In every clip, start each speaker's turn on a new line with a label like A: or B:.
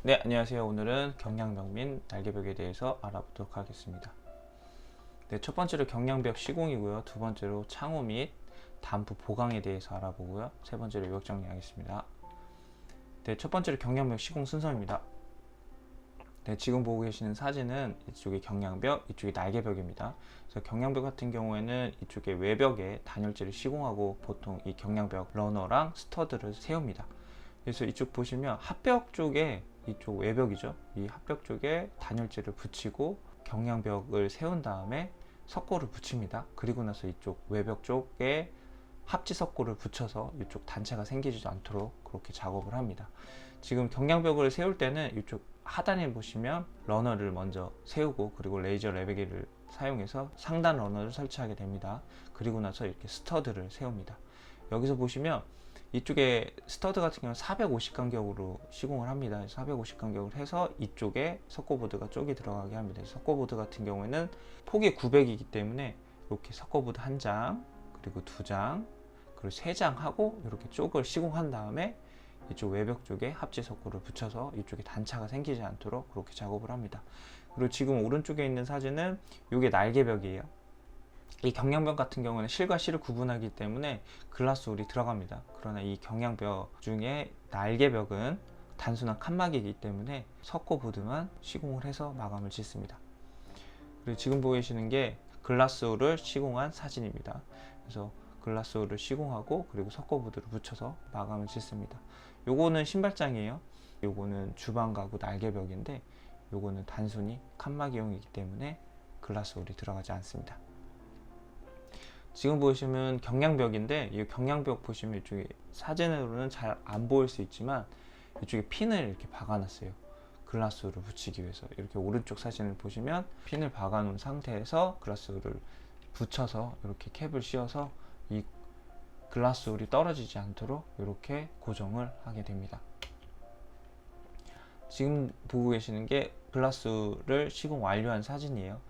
A: 네, 안녕하세요. 오늘은 경량벽 및 날개벽에 대해서 알아보도록 하겠습니다. 네, 첫 번째로 경량벽 시공이고요. 두 번째로 창호 및 단부 보강에 대해서 알아보고요. 세 번째로 요약 정리하겠습니다. 네, 첫 번째로 경량벽 시공 순서입니다. 네, 지금 보고 계시는 사진은 이쪽이 경량벽, 이쪽이 날개벽입니다. 그래서 경량벽 같은 경우에는 이쪽에 외벽에 단열재를 시공하고 보통 이 경량벽 러너랑 스터드를 세웁니다. 그래서 이쪽 보시면 합벽 쪽에 이쪽 외벽이죠. 이 합벽 쪽에 단열재를 붙이고 경량벽을 세운 다음에 석고를 붙입니다. 그리고 나서 이쪽 외벽 쪽에 합지 석고를 붙여서 이쪽 단차가 생기지 않도록 그렇게 작업을 합니다. 지금 경량벽을 세울 때는 이쪽 하단에 보시면 러너를 먼저 세우고 그리고 레이저 레베기를 사용해서 상단 러너를 설치하게 됩니다. 그리고 나서 이렇게 스터드를 세웁니다. 여기서 보시면 이쪽에 스터드 같은 경우는 450 간격으로 시공을 합니다. 450 간격을 해서 이쪽에 석고보드가 쪽이 들어가게 합니다. 석고보드 같은 경우에는 폭이 900이기 때문에 이렇게 석고보드 한 장, 그리고 두 장, 그리고 세 장 하고 이렇게 쪽을 시공한 다음에 이쪽 외벽 쪽에 합지 석고를 붙여서 이쪽에 단차가 생기지 않도록 그렇게 작업을 합니다. 그리고 지금 오른쪽에 있는 사진은 이게 날개벽이에요. 이 경량벽 같은 경우는 실과 실을 구분하기 때문에 글라스홀이 들어갑니다. 그러나 이 경량벽 중에 날개벽은 단순한 칸막이기 때문에 석고보드만 시공을 해서 마감을 짓습니다. 그리고 지금 보이시는 게 글라스홀을 시공한 사진입니다. 그래서 글라스홀을 시공하고 그리고 석고보드를 붙여서 마감을 짓습니다. 요거는 신발장이에요. 요거는 주방 가구 날개벽인데 요거는 단순히 칸막이용이기 때문에 글라스홀이 들어가지 않습니다. 지금 보시면 경량벽인데 이 경량벽 보시면 이쪽에 사진으로는 잘 안 보일 수 있지만 이쪽에 핀을 이렇게 박아놨어요. 글라스를 붙이기 위해서. 이렇게 오른쪽 사진을 보시면 핀을 박아놓은 상태에서 글라스를 붙여서 이렇게 캡을 씌워서 이 글라스홀이 떨어지지 않도록 이렇게 고정을 하게 됩니다. 지금 보고 계시는 게 글라스를 시공 완료한 사진이에요.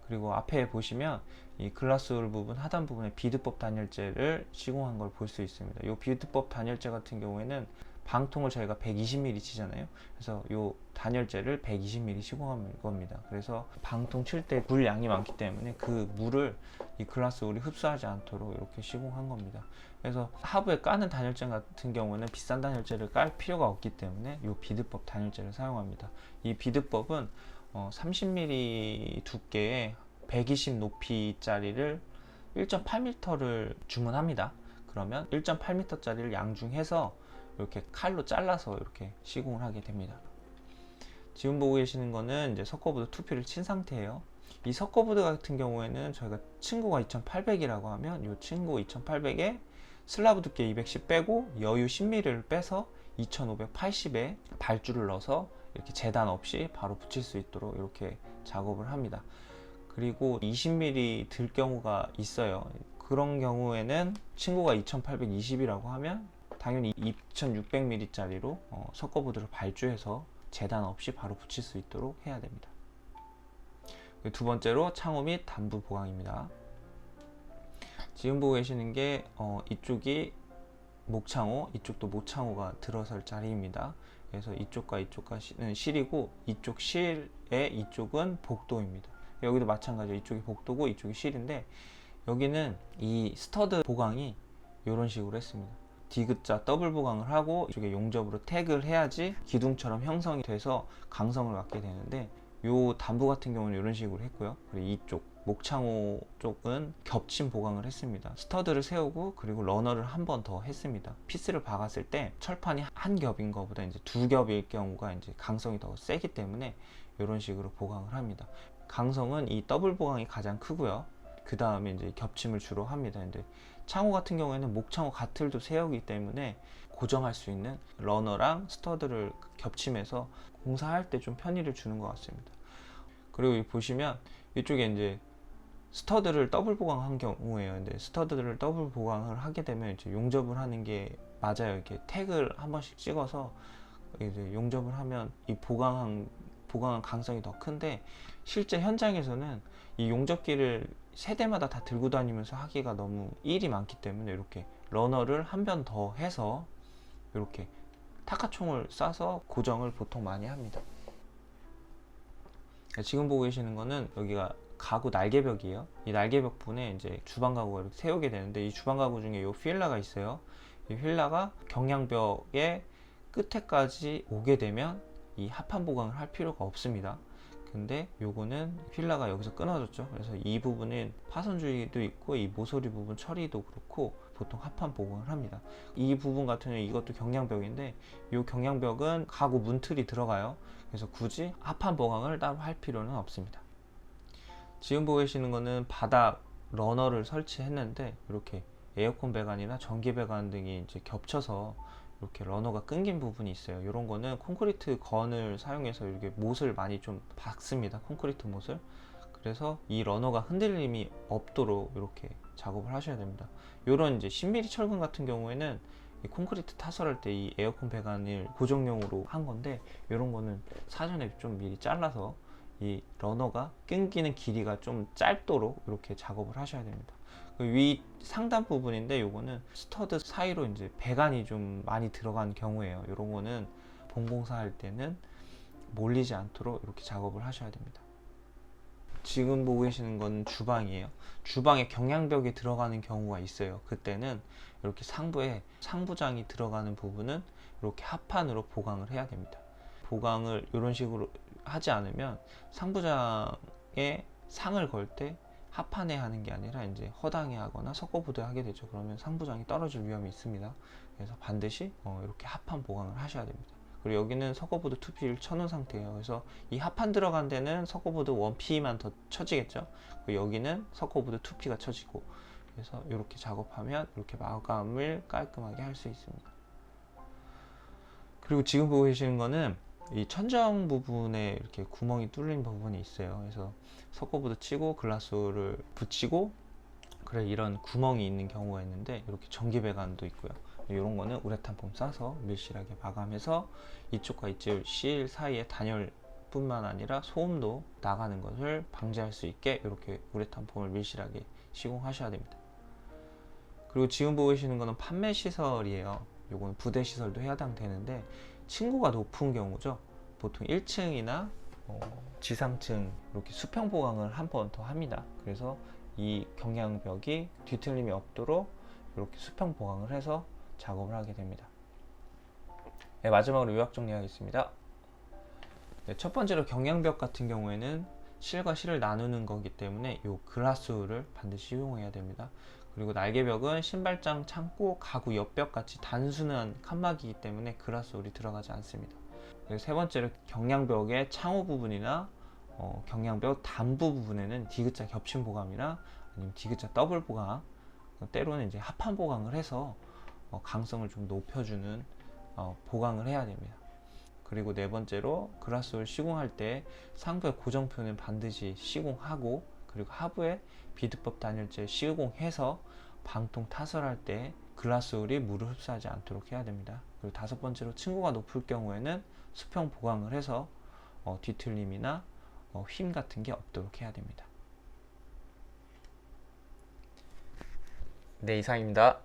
A: 그리고 앞에 보시면 이 글라스홀 부분 하단 부분에 비드법 단열재를 시공한 걸 볼 수 있습니다. 이 비드법 단열재 같은 경우에는 방통을 저희가 120mm 치잖아요. 그래서 이 단열재를 120mm 시공한 겁니다. 그래서 방통 칠 때 물 양이 많기 때문에 그 물을 이 글라스홀이 흡수하지 않도록 이렇게 시공한 겁니다. 그래서 하부에 까는 단열재 같은 경우는 비싼 단열재를 깔 필요가 없기 때문에 이 비드법 단열재를 사용합니다. 이 비드법은 30mm 두께의 120 높이짜리를 1.8m를 주문합니다. 그러면 1.8m짜리를 양중해서 이렇게 칼로 잘라서 이렇게 시공을 하게 됩니다. 지금 보고 계시는 거는 이제 석고보드 투피를 친 상태예요. 이 석고보드 같은 경우에는 저희가 층고가 2800이라고 하면 이 층고 2800에 슬라브 두께 210 빼고 여유 10mm를 빼서 2580에 발주를 넣어서 이렇게 재단 없이 바로 붙일 수 있도록 이렇게 작업을 합니다. 그리고 20mm 들 경우가 있어요. 그런 경우에는 층고가 2820이라고 하면 당연히 2600mm 짜리로 석고보드를 발주해서 재단 없이 바로 붙일 수 있도록 해야 됩니다. 두 번째로 창호 및 단부 보강입니다. 지금 보고 계시는 게 이쪽이 목창호, 이쪽도 모창호가 들어설 자리입니다. 그래서 이쪽과 이쪽은 실이고 이쪽 실의 이쪽은 복도입니다. 여기도 마찬가지로 이쪽이 복도고 이쪽이 실인데 여기는 이 스터드 보강이 이런 식으로 했습니다. 디귿자 더블 보강을 하고 이쪽에 용접으로 태그를 해야지 기둥처럼 형성이 돼서 강성을 갖게 되는데 요 단부 같은 경우는 이런 식으로 했고요. 그리고 이쪽 목창호 쪽은 겹침 보강을 했습니다. 스터드를 세우고 그리고 러너를 한 번 더 했습니다. 피스를 박았을 때 철판이 한 겹인 것보다 이제 두 겹일 경우가 이제 강성이 더 세기 때문에 이런 식으로 보강을 합니다. 강성은 이 더블 보강이 가장 크고요. 그 다음에 이제 겹침을 주로 합니다. 근데 창호 같은 경우에는 목창호 가틀도 세우기 때문에 고정할 수 있는 러너랑 스터드를 겹침해서 공사할 때 좀 편의를 주는 것 같습니다. 그리고 보시면 이쪽에 이제 스터드를 더블 보강한 경우에요. 근데 스터드를 더블 보강을 하게 되면 이제 용접을 하는 게 맞아요. 이렇게 태그를 한 번씩 찍어서 이제 용접을 하면 이 보강한 강성이 더 큰데 실제 현장에서는 이 용접기를 세대마다 다 들고 다니면서 하기가 너무 일이 많기 때문에 이렇게 러너를 한 번 더 해서 이렇게 타카총을 쏴서 고정을 보통 많이 합니다. 지금 보고 계시는 거는 여기가 가구 날개벽이에요. 이 날개벽 부분에 이제 주방 가구가 이렇게 세우게 되는데, 이 주방 가구 중에 이 휠라가 있어요. 이 휠라가 경량벽의 끝에까지 오게 되면 이 합판 보강을 할 필요가 없습니다. 근데 요거는 휠라가 여기서 끊어졌죠. 그래서 이 부분은 파손 주의도 있고, 이 모서리 부분 처리도 그렇고 보통 합판 보강을 합니다. 이 부분 같은 경우는 이것도 경량벽인데, 이 경량벽은 가구 문틀이 들어가요. 그래서 굳이 합판 보강을 따로 할 필요는 없습니다. 지금 보고 계시는 거는 바닥 러너를 설치했는데, 이렇게 에어컨 배관이나 전기 배관 등이 이제 겹쳐서 이렇게 러너가 끊긴 부분이 있어요. 이런 거는 콘크리트 건을 사용해서 이렇게 못을 많이 좀 박습니다. 콘크리트 못을. 그래서 이 러너가 흔들림이 없도록 이렇게 작업을 하셔야 됩니다. 이런 이제 10mm 철근 같은 경우에는 이 콘크리트 타설할 때 이 에어컨 배관을 고정용으로 한 건데, 이런 거는 사전에 좀 미리 잘라서 이 러너가 끊기는 길이가 좀 짧도록 이렇게 작업을 하셔야 됩니다. 위 상단 부분인데, 요거는 스터드 사이로 이제 배관이 좀 많이 들어간 경우에요. 이런 거는 본공사 할 때는 몰리지 않도록 이렇게 작업을 하셔야 됩니다. 지금 보고 계시는 건 주방이에요. 주방에 경량벽이 들어가는 경우가 있어요. 그때는 이렇게 상부에 상부장이 들어가는 부분은 이렇게 합판으로 보강을 해야 됩니다. 보강을 이런 식으로 하지 않으면 상부장에 상을 걸 때 합판에 하는 게 아니라 이제 허당에 하거나 석고보드에 하게 되죠. 그러면 상부장이 떨어질 위험이 있습니다. 그래서 반드시 이렇게 합판 보강을 하셔야 됩니다. 그리고 여기는 석고보드 2P를 쳐놓은 상태예요. 그래서 이 합판 들어간 데는 석고보드 1P만 더 쳐지겠죠. 그리고 여기는 석고보드 2P가 쳐지고, 그래서 이렇게 작업하면 이렇게 마감을 깔끔하게 할 수 있습니다. 그리고 지금 보고 계시는 거는 이 천정 부분에 이렇게 구멍이 뚫린 부분이 있어요. 그래서 석고보드 치고 글라스를 붙이고, 그래 이런 구멍이 있는 경우가 있는데, 이렇게 전기 배관도 있고요. 이런 거는 우레탄 폼 싸서 밀실하게 마감해서 이쪽과 이쪽 실 사이에 단열 뿐만 아니라 소음도 나가는 것을 방지할 수 있게 이렇게 우레탄 폼을 밀실하게 시공하셔야 됩니다. 그리고 지금 보고 계시는 거는 판매 시설이에요. 요거는 부대 시설도 해당되는데, 층고가 높은 경우죠. 보통 1층이나 지상층 이렇게 수평 보강을 한 번 더 합니다. 그래서 이 경량벽이 뒤틀림이 없도록 이렇게 수평 보강을 해서 작업을 하게 됩니다. 네, 마지막으로 요약 정리하겠습니다. 네, 첫 번째로 경량벽 같은 경우에는 실과 실을 나누는 거기 때문에 이 글라스를 반드시 이용해야 됩니다. 그리고 날개벽은 신발장, 창고, 가구 옆벽 같이 단순한 칸막이기 때문에 글라스홀이 들어가지 않습니다. 그리고 세 번째로 경량벽의 창호 부분이나 경량벽 단부 부분에는 디귿자 겹침 보강이나 아니면 디귿자 더블 보강, 때로는 이제 합판 보강을 해서 강성을 좀 높여주는 보강을 해야 됩니다. 그리고 네 번째로 글라스홀 시공할 때 상부의 고정표는 반드시 시공하고, 그리고 하부에 비드법 단열재 시공해서 방통 타설할 때 글라스홀이 물을 흡수하지 않도록 해야 됩니다. 그리고 다섯 번째로 층고가 높을 경우에는 수평 보강을 해서 뒤틀림이나 휨 같은 게 없도록 해야 됩니다. 네, 이상입니다.